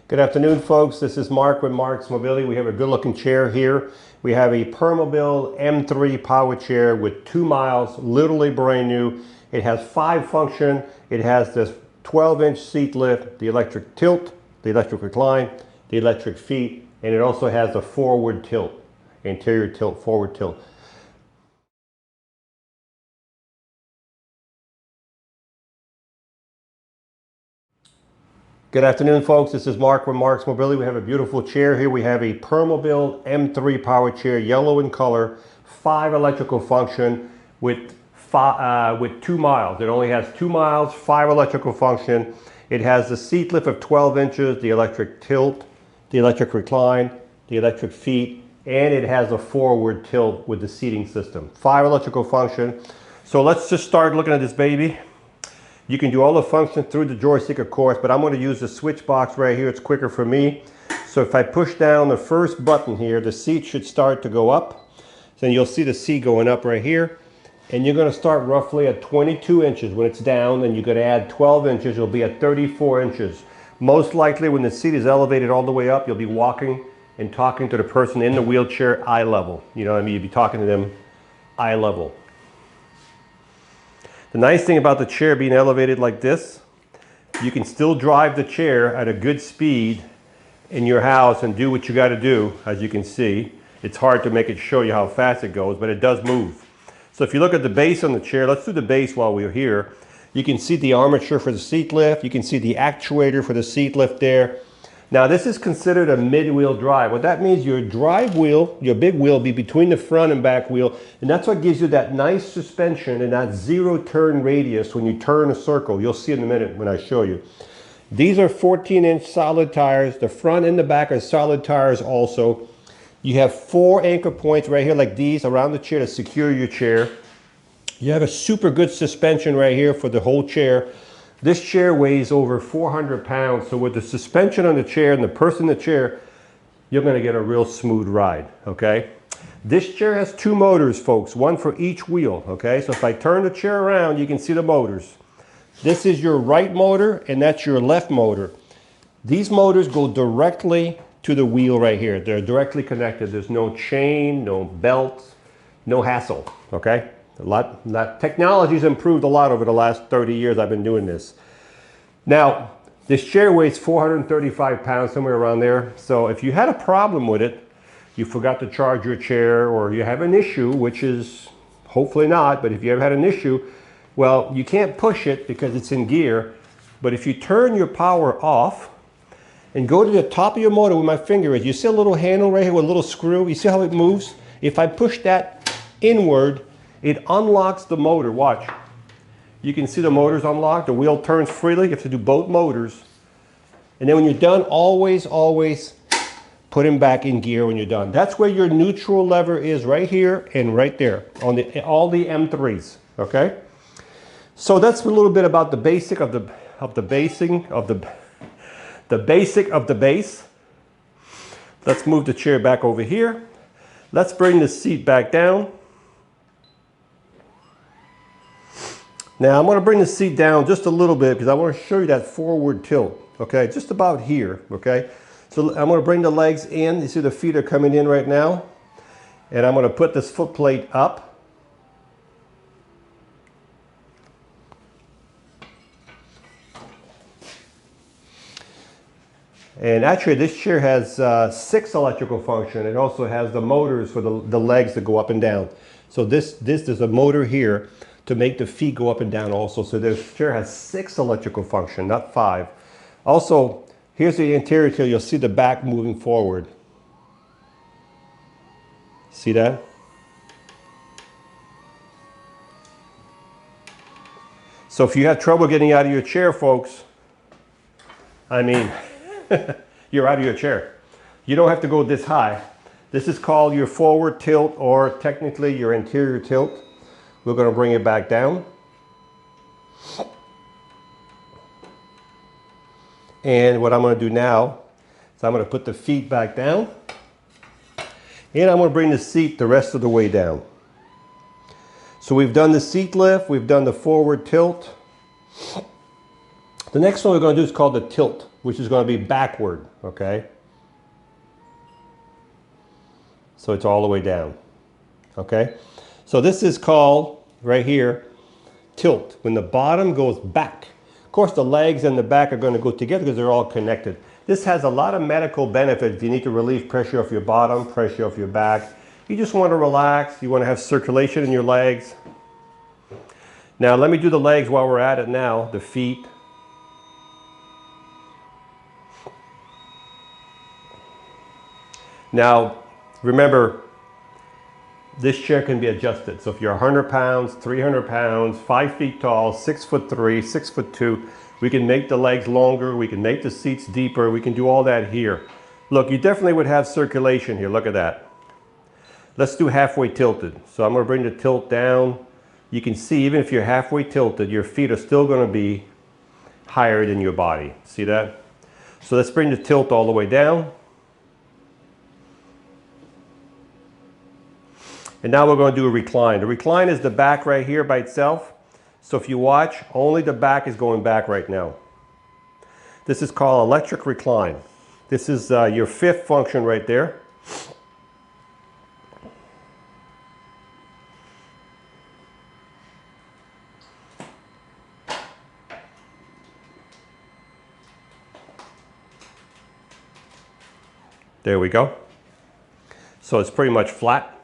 Good afternoon, folks. This is Marc with Marc's Mobility. We have a good looking chair here. We have a Permobil M3 Power Chair with 2 miles, literally brand new. It has 5 functions. It has this 12-inch seat lift, the electric tilt, the electric recline, the electric feet, and it also has a forward tilt, anterior tilt, forward tilt. Good afternoon, folks. This is Marc with Marc's Mobility. We have a beautiful chair here. We have a Permobil M3 Power Chair, yellow in color, 5 electrical function with 2 miles. It only has 2 miles, 5 electrical function. It has the seat lift of 12 inches, the electric tilt, the electric recline, the electric feet, and it has a forward tilt with the seating system. 5 electrical function. So let's just start looking at this baby. You can do all the functions through the joystick, of course, but I'm going to use the switch box right here. It's quicker for me. So if I push down the first button here, the seat should start to go up. Then you'll see the seat going up right here. And you're going to start roughly at 22 inches. When it's down, then you're going to add 12 inches. You'll be at 34 inches. Most likely when the seat is elevated all the way up, you'll be walking and talking to the person in the wheelchair eye level. You know what I mean? You'll be talking to them eye level. The nice thing about the chair being elevated like this, you can still drive the chair at a good speed in your house and do what you got to do. As you can see, it's hard to make it show you how fast it goes, but it does move. So if you look at the base on the chair, let's do the base while we're here. You can see the armature for the seat lift. You can see the actuator for the seat lift there. Now this is considered a mid-wheel drive. What that means, your drive wheel, your big wheel, will be between the front and back wheel, and that's what gives you that nice suspension and that 0 turn radius when you turn a circle. You'll see in a minute when I show you. These are 14-inch solid tires. The front and the back are solid tires also. You have 4 anchor points right here like these around the chair to secure your chair. You have a super good suspension right here for the whole chair. This chair weighs over 400 pounds, so with the suspension on the chair and the person in the chair, you're going to get a real smooth ride, okay? This chair has 2 motors, folks, one for each wheel, okay? So if I turn the chair around, you can see the motors. This is your right motor, and that's your left motor. These motors go directly to the wheel right here. They're directly connected. There's no chain, no belt, no hassle, okay? Technology's improved a lot over the last 30 years I've been doing this. Now, this chair weighs 435 pounds, somewhere around there. So if you had a problem with it, you forgot to charge your chair, or you have an issue, which is hopefully not, but if you ever had an issue, well, you can't push it because it's in gear. But if you turn your power off and go to the top of your motor where my finger is, you see a little handle right here with a little screw? You see how it moves? If I push that inward, it unlocks the motor. Watch. You can see the motor's unlocked. The wheel turns freely. You have to do both motors. And then when you're done, always put them back in gear when you're done. That's where your neutral lever is, right here and right there on all the M3s, okay? So that's a little bit about the basic of the base. Let's move the chair back over here. Let's bring the seat back down. Now I'm going to bring the seat down just a little bit because I want to show you that forward tilt, okay? Just about here, okay? So I'm going to bring the legs in. You see the feet are coming in right now. And I'm going to put this foot plate up. And actually this chair has 6 electrical function. It also has the motors for the legs that go up and down. So there's a motor here to make the feet go up and down also. So this chair has 6 electrical function, not 5. Also, here's the interior till you'll see the back moving forward. See that? So if you have trouble getting out of your chair, folks, I mean, you're out of your chair. You don't have to go this high. This is called your forward tilt, or technically your anterior tilt. We're going to bring it back down. And what I'm going to do now is I'm going to put the feet back down. And I'm going to bring the seat the rest of the way down. So we've done the seat lift, we've done the forward tilt. The next one we're going to do is called the tilt. which is going to be backward, okay? So it's all the way down, okay? So this is called, right here, tilt, when the bottom goes back. Of course, the legs and the back are going to go together because they're all connected. This has a lot of medical benefits. If you need to relieve pressure off your bottom, pressure off your back. You just want to relax. You want to have circulation in your legs. Now, let me do the legs while we're at it now, the feet. Now, remember, this chair can be adjusted. So if you're 100 pounds, 300 pounds, 5 feet tall, 6'3", 6'2", we can make the legs longer. We can make the seats deeper. We can do all that here. Look, you definitely would have circulation here. Look at that. Let's do halfway tilted. So I'm going to bring the tilt down. You can see even if you're halfway tilted, your feet are still going to be higher than your body. See that? So let's bring the tilt all the way down. And now we're going to do a recline. The recline is the back right here by itself. So if you watch, only the back is going back right now. This is called electric recline. This is your fifth function right there. There we go. So it's pretty much flat.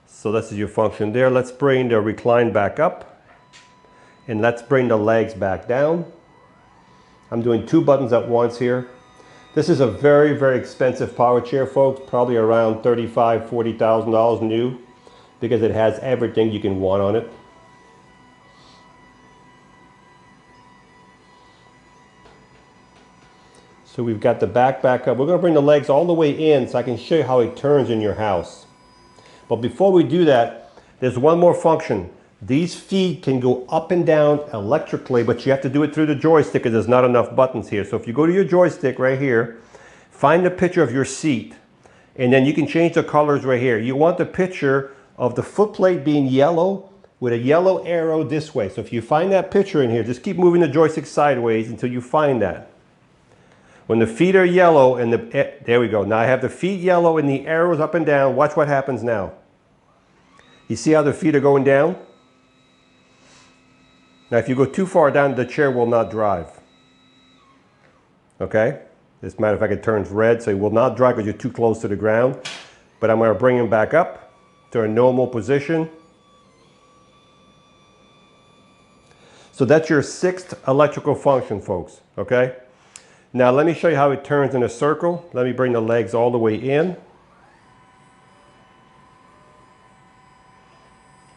So this is your function there. Let's bring the recline back up. And let's bring the legs back down. I'm doing 2 buttons at once here. This is a very, very expensive power chair, folks. Probably around $35,000, $40,000 new. Because it has everything you can want on it. So we've got the back up. We're going to bring the legs all the way in so I can show you how it turns in your house. But before we do that, there's one more function. These feet can go up and down electrically, but you have to do it through the joystick because there's not enough buttons here. So if you go to your joystick right here, find the picture of your seat, and then you can change the colors right here. You want the picture of the footplate being yellow with a yellow arrow this way. So if you find that picture in here, just keep moving the joystick sideways until you find that. When the feet are yellow and there we go. Now I have the feet yellow and the arrows up and down. Watch what happens now. You see how the feet are going down? Now if you go too far down, the chair will not drive. Okay? As a matter of fact, it turns red, so it will not drive because you're too close to the ground. But I'm going to bring him back up to a normal position. So that's your 6th electrical function, folks. Okay? Now let me show you how it turns in a circle. Let me bring the legs all the way in.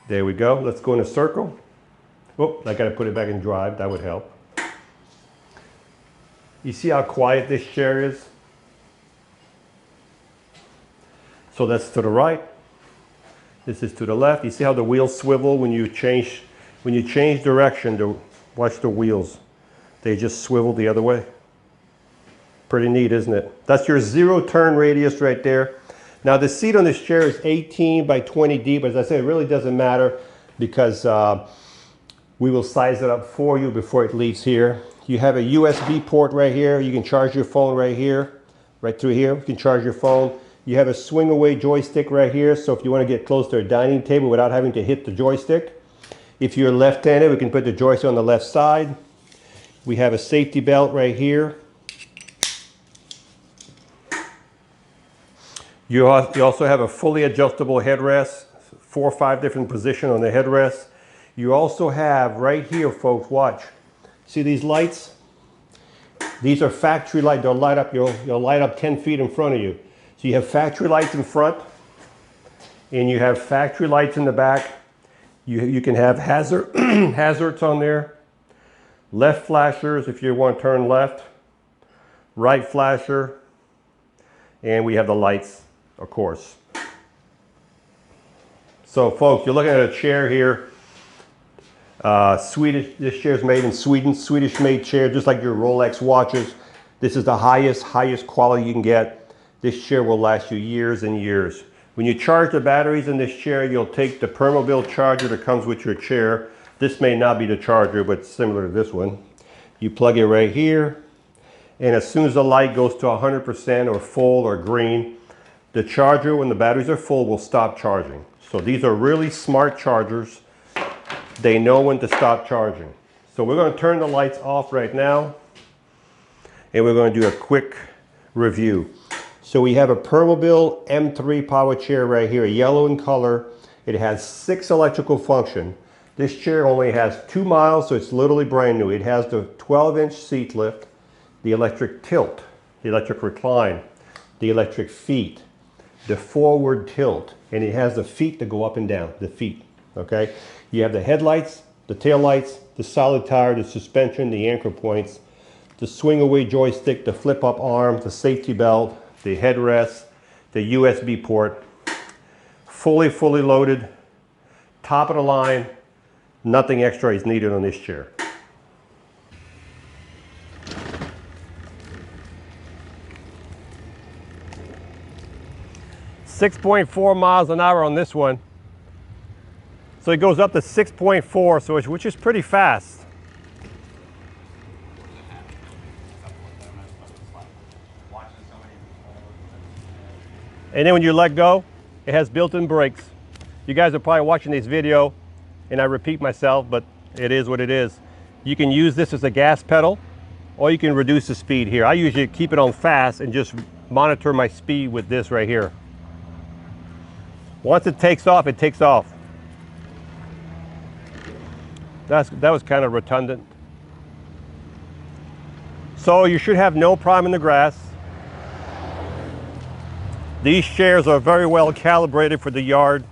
There we go. Let's go in a circle. Oh, I got to put it back in drive. That would help. You see how quiet this chair is? So that's to the right. This is to the left. You see how the wheels swivel when you change direction? Watch the wheels. They just swivel the other way. Pretty neat, isn't it? That's your 0 turn radius right there. Now the seat on this chair is 18 by 20 deep. As I said, it really doesn't matter because we will size it up for you before it leaves here. You have a USB port right here. You can charge your phone right here, right through here. You can charge your phone. You have a swing away joystick right here. So if you want to get close to a dining table without having to hit the joystick. If you're left-handed, we can put the joystick on the left side. We have a safety belt right here. You also have a fully adjustable headrest, 4 or 5 different positions on the headrest. You also have right here, folks, watch. See these lights? These are factory lights. They'll light up, you'll light up 10 feet in front of you. So you have factory lights in front, and you have factory lights in the back. You can have hazards on there. Left flashers if you want to turn left. Right flasher. And we have the lights, of course. So folks, you're looking at a chair here. This chair is made in Sweden, Swedish made chair, just like your Rolex watches. This is the highest quality you can get. This chair will last you years and years. When you charge the batteries in this chair, you'll take the Permobil charger that comes with your chair. This may not be the charger, but similar to this one. You plug it right here, And as soon as the light goes to 100% or full or green, the charger, when the batteries are full, will stop charging. So these are really smart chargers. They know when to stop charging. So we're going to turn the lights off right now, and we're going to do a quick review. So we have a Permobil M3 Power Chair right here, yellow in color. It has 6 electrical function. This chair only has 2 miles, so it's literally brand new. It has the 12-inch seat lift, the electric tilt, the electric recline, the electric feet, the forward tilt, and it has the feet to go up and down, the feet, okay? You have the headlights, the tail lights, the solid tire, the suspension, the anchor points, the swing away joystick, the flip up arm, the safety belt, the headrest, the USB port, fully loaded, top of the line, nothing extra is needed on this chair. .4 miles an hour on this one. So it goes up to 6.4, so which is pretty fast. And then when you let go, it has built-in brakes. You guys are probably watching this video, and I repeat myself, but it is what it is. You can use this as a gas pedal, or you can reduce the speed here. I usually keep it on fast and just monitor my speed with this right here. Once it takes off, it takes off. That was kind of redundant. So you should have no problem in the grass. These chairs are very well calibrated for the yard.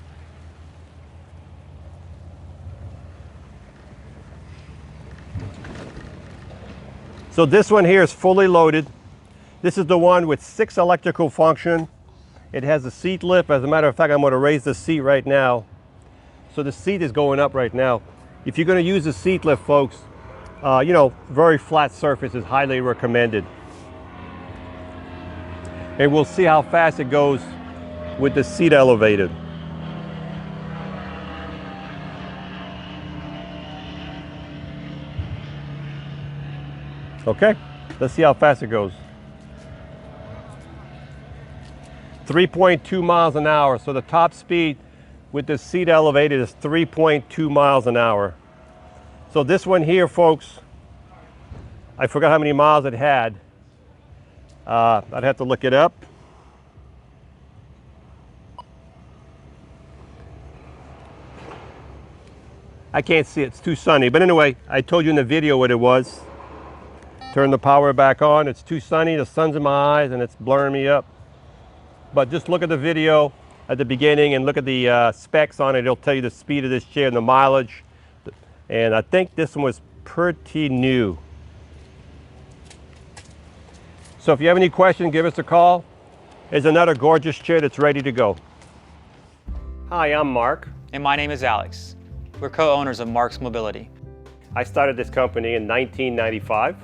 So this one here is fully loaded. This is the one with 6 electrical function. It has a seat lift. As a matter of fact, I'm going to raise the seat right now. So the seat is going up right now. If you're going to use the seat lift, folks, you know, very flat surface is highly recommended. And we'll see how fast it goes with the seat elevated. Okay, let's see how fast it goes. 3.2 miles an hour. So the top speed with the seat elevated is 3.2 miles an hour. So this one here, folks, I forgot how many miles it had. I'd have to look it up. I can't see it, it's too sunny. But anyway, I told you in the video what it was. Turn the power back on. It's too sunny, the sun's in my eyes and it's blurring me up. But just look at the video at the beginning and look at the specs on it. It'll tell you the speed of this chair and the mileage. And I think this one was pretty new. So if you have any questions, give us a call. There's another gorgeous chair that's ready to go. Hi, I'm Mark. And my name is Alex. We're co-owners of Marc's Mobility. I started this company in 1995.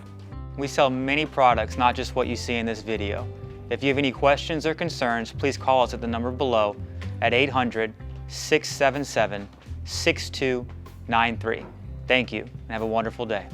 We sell many products, not just what you see in this video. If you have any questions or concerns, please call us at the number below at 800-677-6293. Thank you, and have a wonderful day.